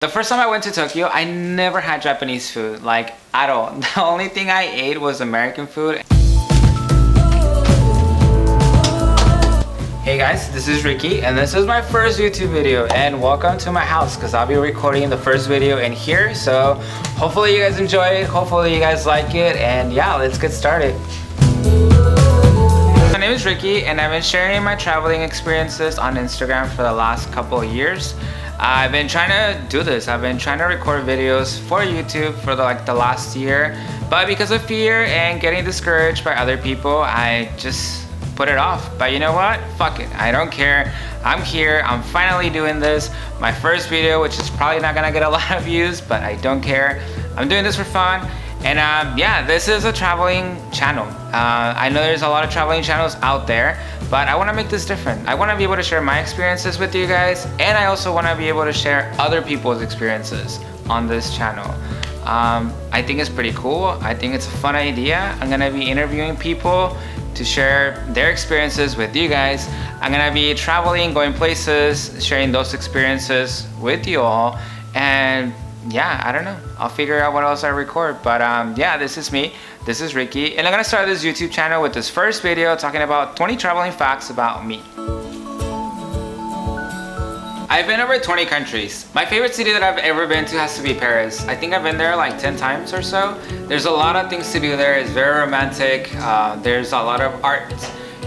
The first time I went to Tokyo, I never had Japanese food, like at all. The only thing I ate was American food. Hey guys, this is Ricky and this is my first YouTube video, and welcome to my house because I'll be recording the first video in here. So hopefully you guys enjoy it, hopefully you guys like it, and yeah, let's get started. My name is Ricky and I've been sharing my traveling experiences on Instagram for the last couple of years. I've been trying to do this. I've been trying to record videos for YouTube for the last year, but because of fear and getting discouraged by other people, I just put it off. But you know what? Fuck it. I don't care. I'm here. I'm finally doing this. My first video, which is probably not gonna get a lot of views, but I don't care. I'm doing this for fun. And yeah, this is a traveling channel. I know there's a lot of traveling channels out there, but I want to make this different. I want to be able to share my experiences with you guys, and I also want to be able to share other people's experiences on this channel. I think it's pretty cool. I think it's a fun idea. I'm gonna be interviewing people to share their experiences with you guys. I'm gonna be traveling, going places, sharing those experiences with you all, and yeah, I don't know. I'll figure out what else I record. But yeah, this is me. This is Ricky. And I'm gonna start this YouTube channel with this first video talking about 20 traveling facts about me. I've been over 20 countries. My favorite city that I've ever been to has to be Paris. I think I've been there like 10 times or so. There's a lot of things to do there. It's very romantic. There's a lot of art.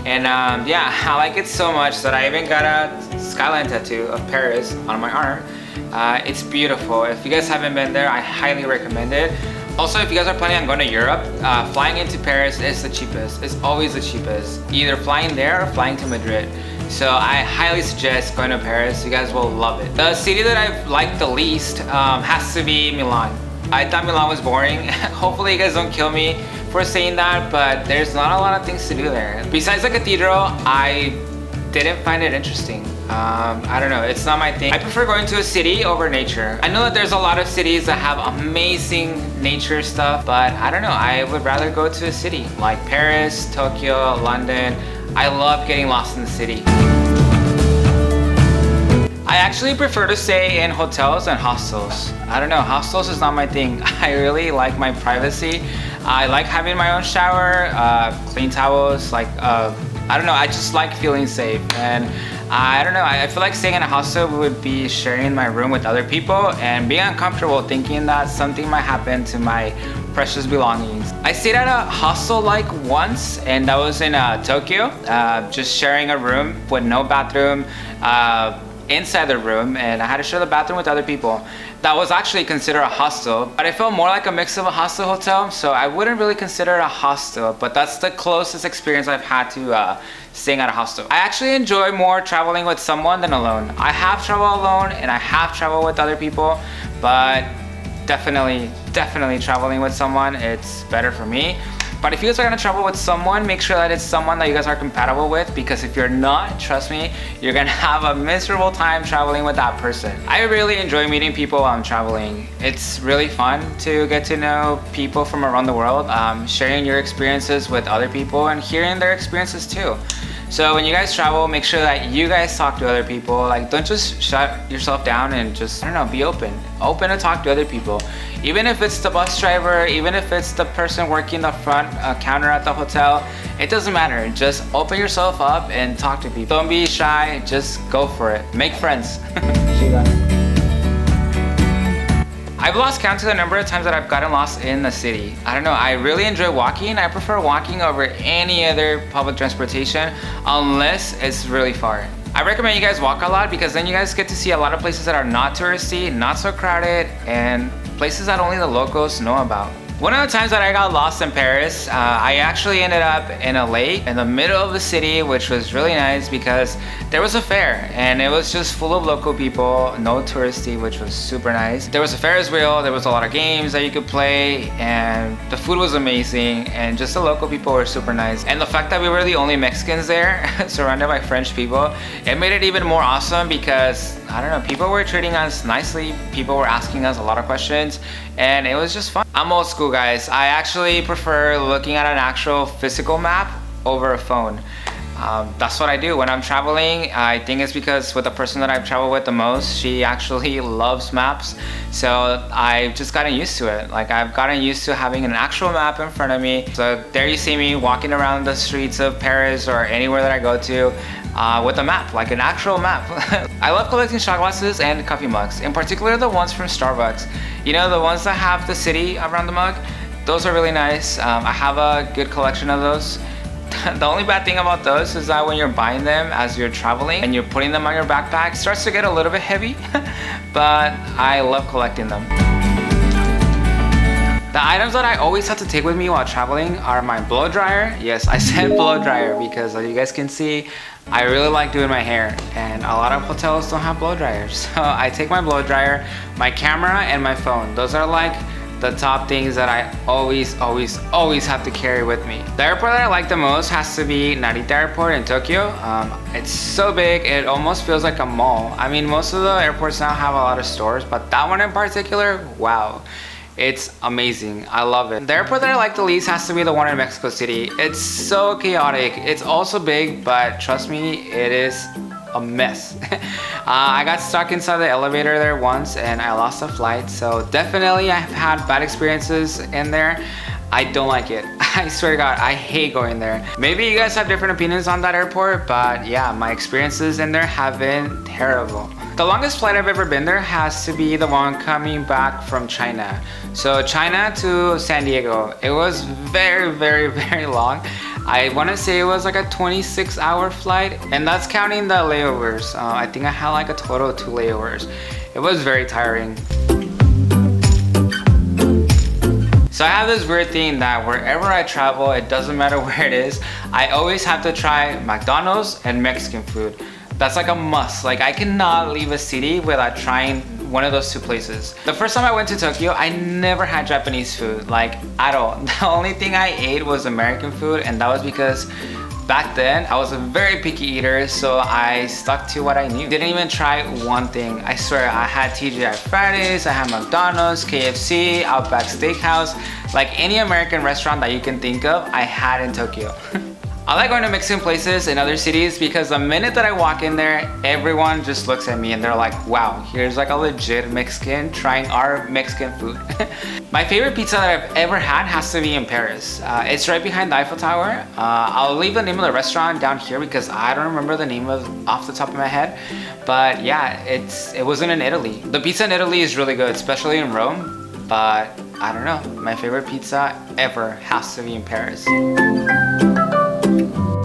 And yeah, I like it so much that I even got a skyline tattoo of Paris on my arm. It's beautiful. If you guys haven't been there, I highly recommend it. Also, if you guys are planning on going to Europe, flying into Paris is the cheapest. It's always the cheapest. Either flying there or flying to Madrid. So I highly suggest going to Paris. You guys will love it. The city that I've liked the least has to be Milan. I thought Milan was boring. Hopefully you guys don't kill me for saying that, but there's not a lot of things to do there. Besides the cathedral, I didn't find it interesting. I don't know, it's not my thing. I prefer going to a city over nature. I know that there's a lot of cities that have amazing nature stuff, but I don't know, I would rather go to a city like Paris, Tokyo, London. I love getting lost in the city. I actually prefer to stay in hotels and hostels. I don't know, hostels is not my thing. I really like my privacy. I like having my own shower, clean towels, I don't know, I just like feeling safe. And I don't know, I feel like staying in a hostel would be sharing my room with other people and being uncomfortable thinking that something might happen to my precious belongings. I stayed at a hostel once, and that was in Tokyo, just sharing a room with no bathroom inside the room, and I had to share the bathroom with other people. That was actually considered a hostel, but it felt more like a mix of a hostel hotel, so I wouldn't really consider it a hostel, but that's the closest experience I've had to staying at a hostel. I actually enjoy more traveling with someone than alone. I have traveled alone and I have traveled with other people, but definitely traveling with someone, it's better for me. But if you guys are gonna travel with someone, make sure that it's someone that you guys are compatible with, because if you're not, trust me, you're gonna have a miserable time traveling with that person. I really enjoy meeting people while I'm traveling. It's really fun to get to know people from around the world, sharing your experiences with other people and hearing their experiences too. So when you guys travel, make sure that you guys talk to other people. Don't just shut yourself down and just, I don't know, be open. Open to talk to other people. Even if it's the bus driver, even if it's the person working the front counter at the hotel, it doesn't matter. Just open yourself up and talk to people. Don't be shy, just go for it. Make friends. I've lost count to the number of times that I've gotten lost in the city. I don't know, I really enjoy walking. I prefer walking over any other public transportation unless it's really far. I recommend you guys walk a lot because then you guys get to see a lot of places that are not touristy, not so crowded, and places that only the locals know about. One of the times that I got lost in Paris, I actually ended up in a lake in the middle of the city, which was really nice because there was a fair and it was just full of local people, no touristy, which was super nice. There was a Ferris wheel, there was a lot of games that you could play, and the food was amazing, and just the local people were super nice. And the fact that we were the only Mexicans there, surrounded by French people, it made it even more awesome because, I don't know, people were treating us nicely, people were asking us a lot of questions, and it was just fun. I'm old school, guys. I actually prefer looking at an actual physical map over a phone. That's what I do when I'm traveling. I think it's because with the person that I've traveled with the most, she actually loves maps. So I've just gotten used to it. Like I've gotten used to having an actual map in front of me. So there you see me walking around the streets of Paris or anywhere that I go to with a map, like an actual map. I love collecting shot glasses and coffee mugs, in particular the ones from Starbucks. You know, the ones that have the city around the mug? Those are really nice. I have a good collection of those. The only bad thing about those is that when you're buying them as you're traveling and you're putting them on your backpack, it starts to get a little bit heavy, but I love collecting them. The items that I always have to take with me while traveling are my blow dryer. Yes, I said blow dryer because as you guys can see, I really like doing my hair and a lot of hotels don't have blow dryers. So I take my blow dryer, my camera, and my phone. Those are like the top things that I always have to carry with me. The airport that I like the most has to be Narita Airport in Tokyo. It's so big, it almost feels like a mall. I mean, most of the airports now have a lot of stores, but that one in particular, wow. It's amazing. I love it. The airport that I like the least has to be the one in Mexico City. It's so chaotic. It's also big, but trust me, it is a mess. I got stuck inside the elevator there once and I lost a flight. So definitely I've had bad experiences in there. I don't like it. I swear to God, I hate going there. Maybe you guys have different opinions on that airport, but yeah, my experiences in there have been terrible. The longest flight I've ever been there has to be the one coming back from China. So China to San Diego. It was very long. I want to say it was like a 26-hour flight, and that's counting the layovers. I think I had like a total of 2 layovers. It was very tiring. So I have this weird thing that wherever I travel, it doesn't matter where it is, I always have to try McDonald's and Mexican food. That's like a must. Like I cannot leave a city without trying one of those two places. The first time I went to Tokyo, I never had Japanese food, like at all. The only thing I ate was American food, and that was because back then I was a very picky eater, so I stuck to what I knew. Didn't even try one thing. I swear, I had TGI Fridays, I had McDonald's, KFC, Outback Steakhouse, like any American restaurant that you can think of, I had in Tokyo. I like going to Mexican places in other cities because the minute that I walk in there, everyone just looks at me and they're like, wow, here's like a legit Mexican trying our Mexican food. My favorite pizza that I've ever had has to be in Paris. It's right behind the Eiffel Tower. I'll leave the name of the restaurant down here because I don't remember the name off the top of my head. But yeah, it wasn't in Italy. The pizza in Italy is really good, especially in Rome. But I don't know, my favorite pizza ever has to be in Paris.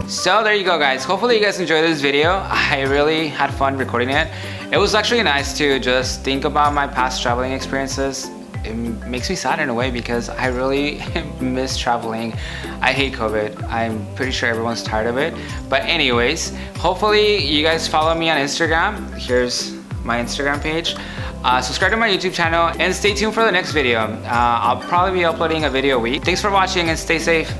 So there you go guys, hopefully you guys enjoyed this video. I really had fun recording it. It was actually nice to just think about my past traveling experiences. It makes me sad in a way because I really miss traveling. I hate COVID. I'm pretty sure everyone's tired of it. But anyways, hopefully you guys follow me on Instagram. Here's my Instagram page. Subscribe to my YouTube channel and stay tuned for the next video. I'll probably be uploading a video a week. Thanks for watching and stay safe.